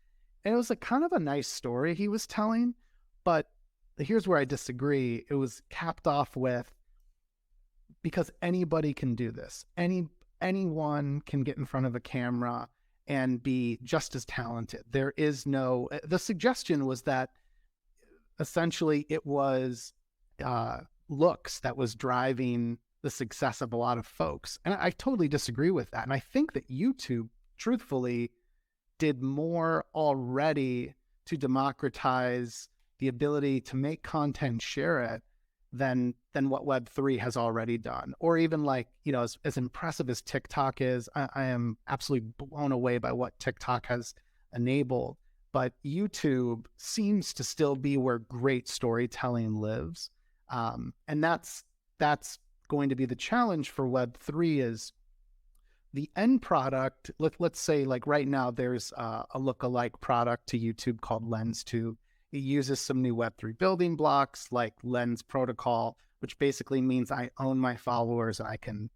And it was kind of a nice story he was telling, but here's where I disagree. It was capped off with, because anybody can do this. Anyone can get in front of a camera and be just as talented. The suggestion was that essentially it was looks that was driving the success of a lot of folks. And I totally disagree with that. And I think that YouTube, truthfully, did more already to democratize the ability to make content, share it, than what Web3 has already done. Or even as impressive as TikTok is, I am absolutely blown away by what TikTok has enabled. But YouTube seems to still be where great storytelling lives. And that's going to be the challenge for Web3 is the end product. Let's say right now there's a lookalike product to YouTube called LensTube. It uses some new Web3 building blocks like Lens Protocol, which basically means I own my followers and I can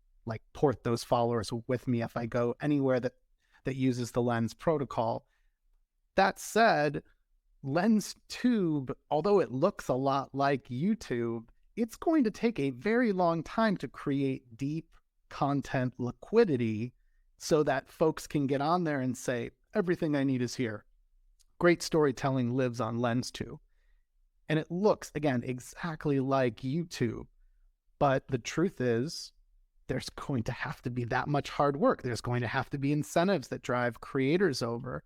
port those followers with me if I go anywhere that uses the Lens Protocol. That said, LensTube, although it looks a lot like YouTube, it's going to take a very long time to create deep content liquidity so that folks can get on there and say, everything I need is here. Great storytelling lives on LensTube. And it looks, again, exactly like YouTube. But the truth is, there's going to have to be that much hard work. There's going to have to be incentives that drive creators over.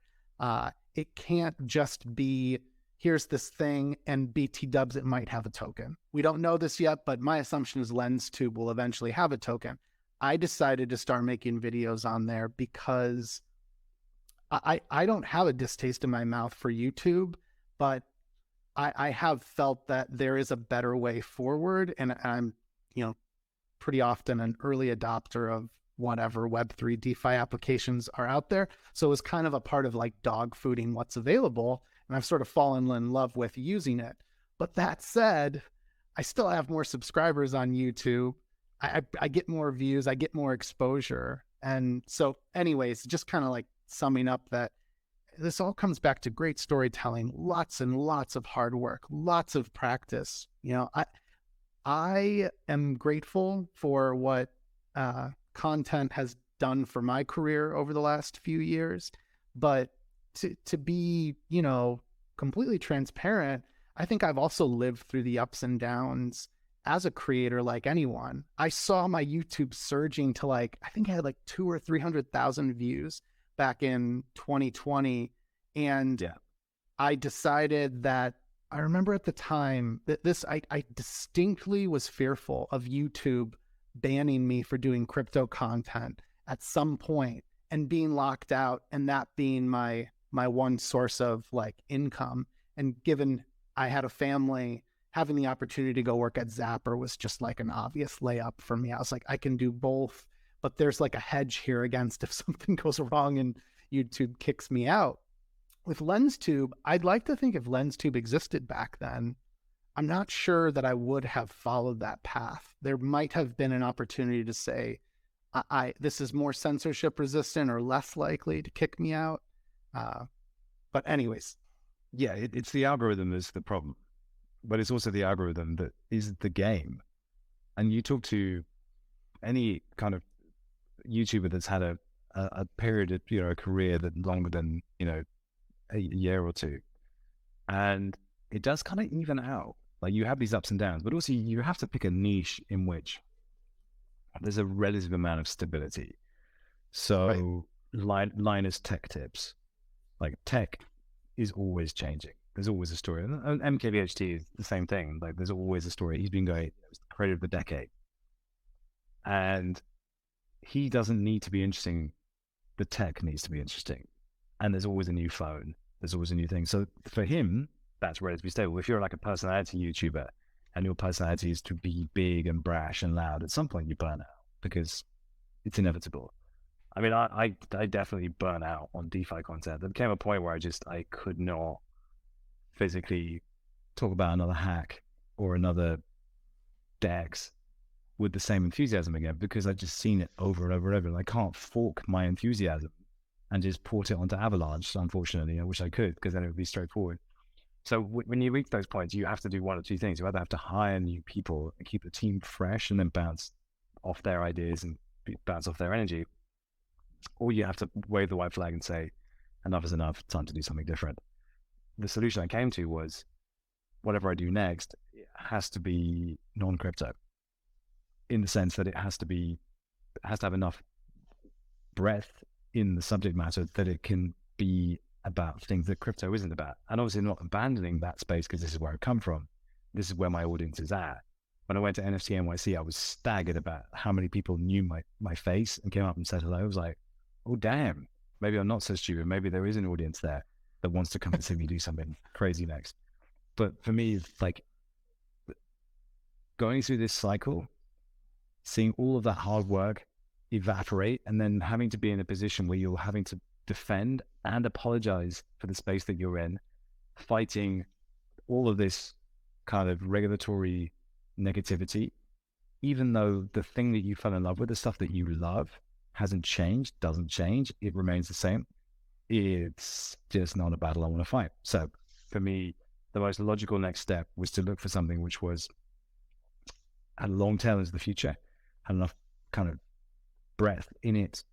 It can't just be, here's this thing, and BT dubs, it might have a token. We don't know this yet, but my assumption is LensTube will eventually have a token. I decided to start making videos on there because I don't have a distaste in my mouth for YouTube, but I have felt that there is a better way forward, and I'm, pretty often an early adopter of whatever Web3 DeFi applications are out there. So it was kind of a part of like dog fooding what's available, and I've sort of fallen in love with using it. But that said, I still have more subscribers on YouTube. I get more views, I get more exposure. And so anyways, just kind of like summing up that this all comes back to great storytelling, lots and lots of hard work, lots of practice. I am grateful for what content has done for my career over the last few years, but to be, completely transparent, I think I've also lived through the ups and downs as a creator like anyone. I saw my YouTube surging to I think I had like 200,000 or 300,000 views back in 2020. And yeah, I decided that I remember at the time that I distinctly was fearful of YouTube banning me for doing crypto content at some point and being locked out, and that being my one source of income. And given I had a family, having the opportunity to go work at Zapper was just like an obvious layup for me. I was like, I can do both, but there's like a hedge here against if something goes wrong and YouTube kicks me out. With LensTube, I'd like to think if LensTube existed back then, I'm not sure that I would have followed that path. There might have been an opportunity to say, this is more censorship resistant or less likely to kick me out. But anyways. Yeah, it's the algorithm that's the problem, but it's also the algorithm that is the game. And you talk to any kind of YouTuber that's had a period of, a career that longer than, a year or two, and it does kind of even out. Like you have these ups and downs, but also you have to pick a niche in which there's a relative amount of stability. So Linus Tech Tips, like tech is always changing. There's always a story. And MKBHD is the same thing. Like there's always a story. He's been going, it was the creator of the decade, and he doesn't need to be interesting. The tech needs to be interesting. And there's always a new phone. There's always a new thing. So for him, that's relatively stable. If you're like a personality YouTuber and your personality is to be big and brash and loud, at some point you burn out because it's inevitable. I mean, I definitely burn out on DeFi content. There became a point where I could not physically talk about another hack or another DEX with the same enthusiasm again, because I've just seen it over and over and over. And I can't fork my enthusiasm and just port it onto Avalanche, unfortunately. I wish I could, because then it would be straightforward. So when you reach those points, you have to do one or two things. You either have to hire new people and keep the team fresh and then bounce off their ideas and bounce off their energy, or you have to wave the white flag and say, enough is enough, time to do something different. The solution I came to was, whatever I do next, it has to be non-crypto, in the sense that it has to have enough breadth in the subject matter that it can be about things that crypto isn't about. And obviously not abandoning that space, because this is where I come from. This is where my audience is at. When I went to NFT NYC, I was staggered about how many people knew my face and came up and said hello. I was like, oh, damn, maybe I'm not so stupid. Maybe there is an audience there that wants to come and see me do something crazy next. But for me, like going through this cycle, seeing all of that hard work evaporate, and then having to be in a position where you're having to defend and apologize for the space that you're in, fighting all of this kind of regulatory negativity, even though the thing that you fell in love with, the stuff that you love, hasn't changed, doesn't change, it remains the same. It's just not a battle I want to fight. So for me, the most logical next step was to look for something which was had a long tail into the future, had enough kind of breadth in it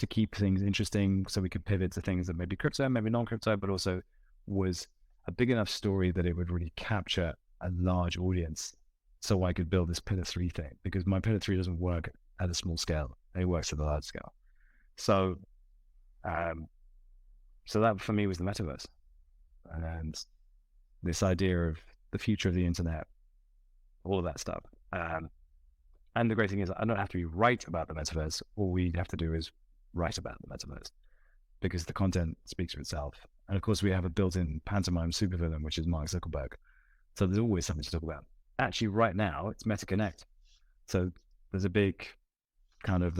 to keep things interesting so we could pivot to things that maybe crypto, maybe non-crypto, but also was a big enough story that it would really capture a large audience so I could build this pillar 3 thing, because my pillar 3 doesn't work at a small scale. It works at a large scale. So, so that for me was the metaverse, and this idea of the future of the internet, all of that stuff. And the great thing is I don't have to be right about the metaverse. All we have to do is write about the metaverse, because the content speaks for itself. And of course, we have a built-in pantomime supervillain, which is Mark Zuckerberg. So there's always something to talk about. Actually, right now, it's MetaConnect. So there's a big kind of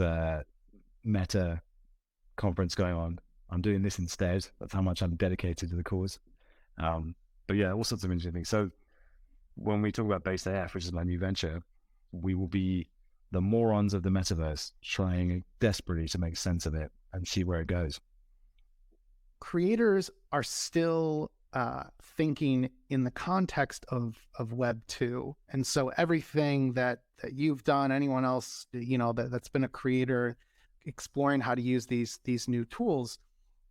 meta conference going on. I'm doing this instead. That's how much I'm dedicated to the cause. But yeah, all sorts of interesting things. So when we talk about BasedAF, which is my new venture, we will be the morons of the metaverse trying desperately to make sense of it and see where it goes. Creators are still thinking in the context of Web 2. And so everything that you've done, anyone else, that's been a creator exploring how to use these new tools,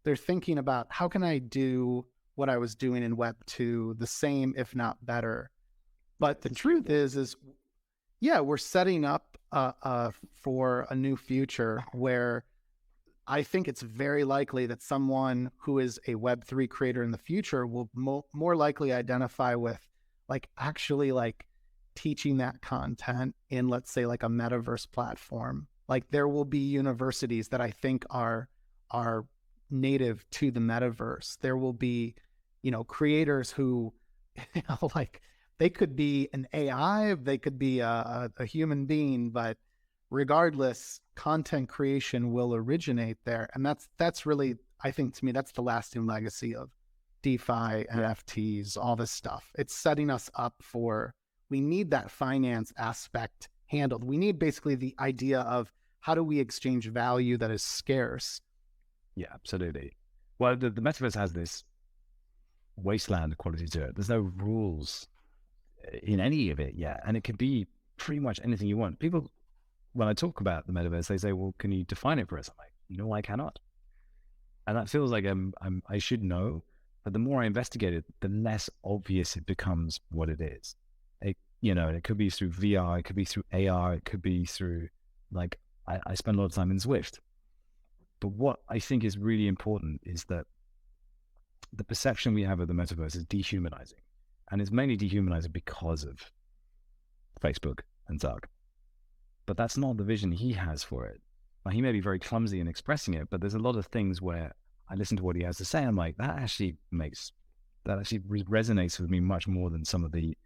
they're thinking about, how can I do what I was doing in Web 2 the same, if not better? But the truth is yeah, we're setting up for a new future where I think it's very likely that someone who is a Web3 creator in the future will more likely identify with actually teaching that content in, let's say, like a metaverse platform. Like there will be universities that I think are native to the metaverse. There will be, creators who, they could be an AI, they could be a human being, but regardless, content creation will originate there. And that's really, I think, to me, that's the lasting legacy of DeFi, NFTs, all this stuff. It's setting us up for, we need that finance aspect handled. We need basically the idea of, how do we exchange value that is scarce? Yeah, absolutely. Well, the metaverse has this wasteland quality to it. There's no rules in any of it yet. And it can be pretty much anything you want. People, when I talk about the metaverse, they say, well, can you define it for us? I'm like, no, I cannot. And that feels like I should know. But the more I investigate it, the less obvious it becomes what it is. And it could be through VR, it could be through AR, it could be through, I spend a lot of time in Zwift. But what I think is really important is that the perception we have of the metaverse is dehumanizing. And it's mainly dehumanizing because of Facebook and Zuck. But that's not the vision he has for it. He may be very clumsy in expressing it, but there's a lot of things where I listen to what he has to say. I'm like, that actually resonates with me much more than some of the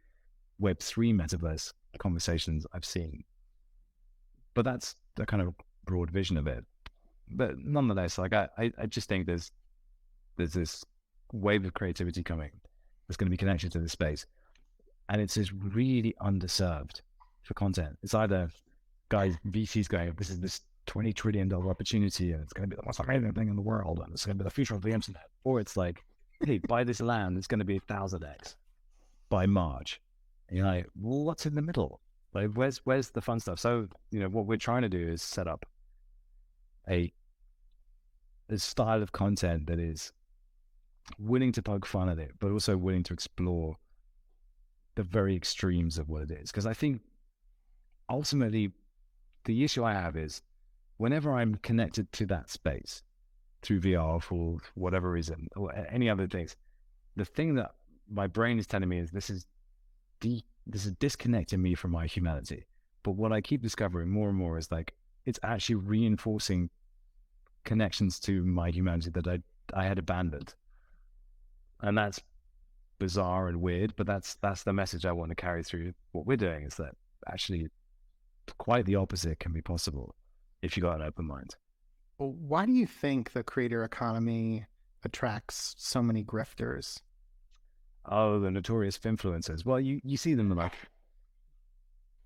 Web3 metaverse conversations I've seen. But that's the kind of broad vision of it. But nonetheless, I just think there's this wave of creativity coming that's going to be connected to this space. And it's just really underserved for content. It's either VCs going, this is this $20 trillion opportunity and it's going to be the most amazing thing in the world and it's going to be the future of the internet. Or it's like, hey, buy this land, it's going to be 1,000x by March. And you're like, well, what's in the middle? Like, where's the fun stuff? So, what we're trying to do is set up a style of content that is willing to poke fun at it, but also willing to explore the very extremes of what it is. Because I think ultimately the issue I have is whenever I'm connected to that space through VR for whatever reason or any other things, the thing that my brain is telling me is this is disconnecting me from my humanity. But what I keep discovering more and more is it's actually reinforcing connections to my humanity that I had abandoned. And that's bizarre and weird, but that's the message I want to carry through what we're doing, is that actually quite the opposite can be possible if you got an open mind. Well, why do you think the creator economy attracts so many grifters? Oh, the notorious influencers. Well, you see them like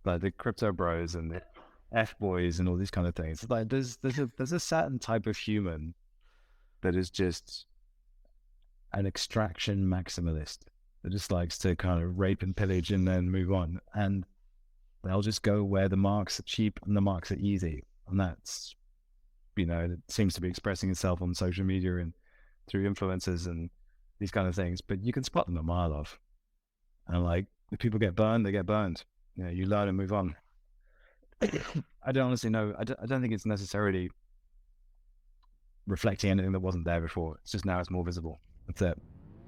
the crypto bros and the F boys and all these kind of things. Like there's a certain type of human that is just an extraction maximalist that just likes to kind of rape and pillage and then move on. And they'll just go where the marks are cheap and the marks are easy. And that's you know, it seems to be expressing itself on social media and through influencers and these kind of things, but you can spot them a mile off. And like, if people get burned, they get burned. You know, you learn and move on. I don't honestly know. I don't think it's necessarily reflecting anything that wasn't there before. It's just now it's more visible. That's it.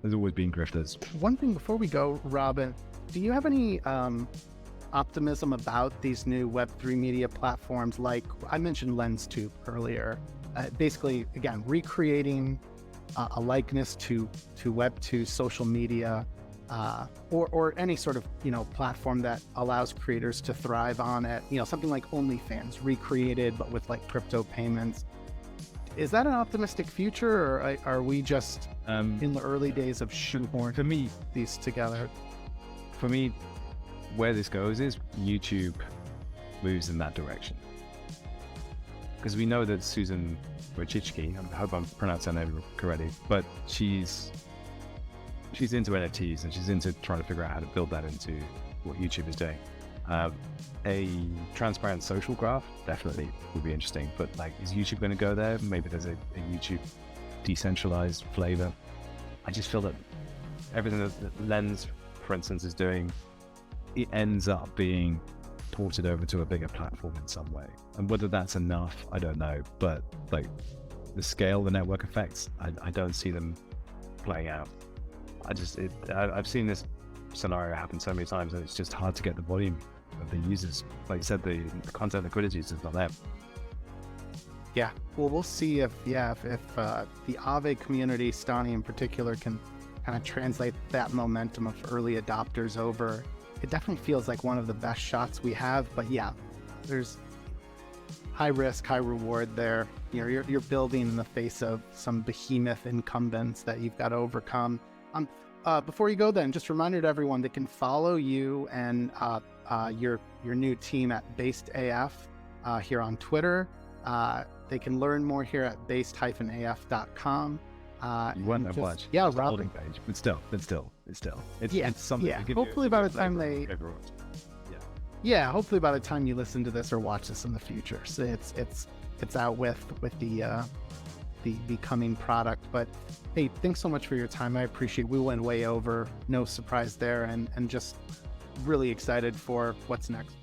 There's always been grifters. One thing before we go, Robin, do you have any optimism about these new Web3 media platforms? Like I mentioned LensTube earlier, basically, again, recreating a likeness to Web2 social media, or any sort of, you know, platform that allows creators to thrive on it, you know, something like OnlyFans recreated, but with like crypto payments. Is that an optimistic future, or are we just in the early days of shoehorning these together? For me, where this goes is YouTube moves in that direction. Because we know that Susan Wojcicki, I hope I'm pronouncing her name correctly, but she's into NFTs and she's into trying to figure out how to build that into what YouTube is doing. A transparent social graph definitely would be interesting, but like, is YouTube going to go there? Maybe there's a YouTube decentralized flavor. I just feel that everything that Lens, for instance, is doing, it ends up being ported over to a bigger platform in some way. And whether that's enough, I don't know. But like the scale, the network effects, I don't see them playing out. I've seen this scenario happen so many times, and it's just hard to get the volume of the users. Like you said, the content liquidity is just not there. Yeah, well, we'll see if the Aave community, Stani in particular, can kind of translate that momentum of early adopters over. It definitely feels like one of the best shots we have, but yeah, there's high risk, high reward there. You know, you're building in the face of some behemoth incumbents that you've got to overcome. Before you go then, just a reminder to everyone, they can follow you and your new team at BasedAF here on Twitter. They can learn more here at based-af.com. You won't have much. Yeah, it's Robin. Page, but still, it's something. Yeah. Hopefully by the time hopefully by the time you listen to this or watch this in the future, so it's out with the coming product. But hey, thanks so much for your time. I appreciate it. We went way over, no surprise there, and just really excited for what's next.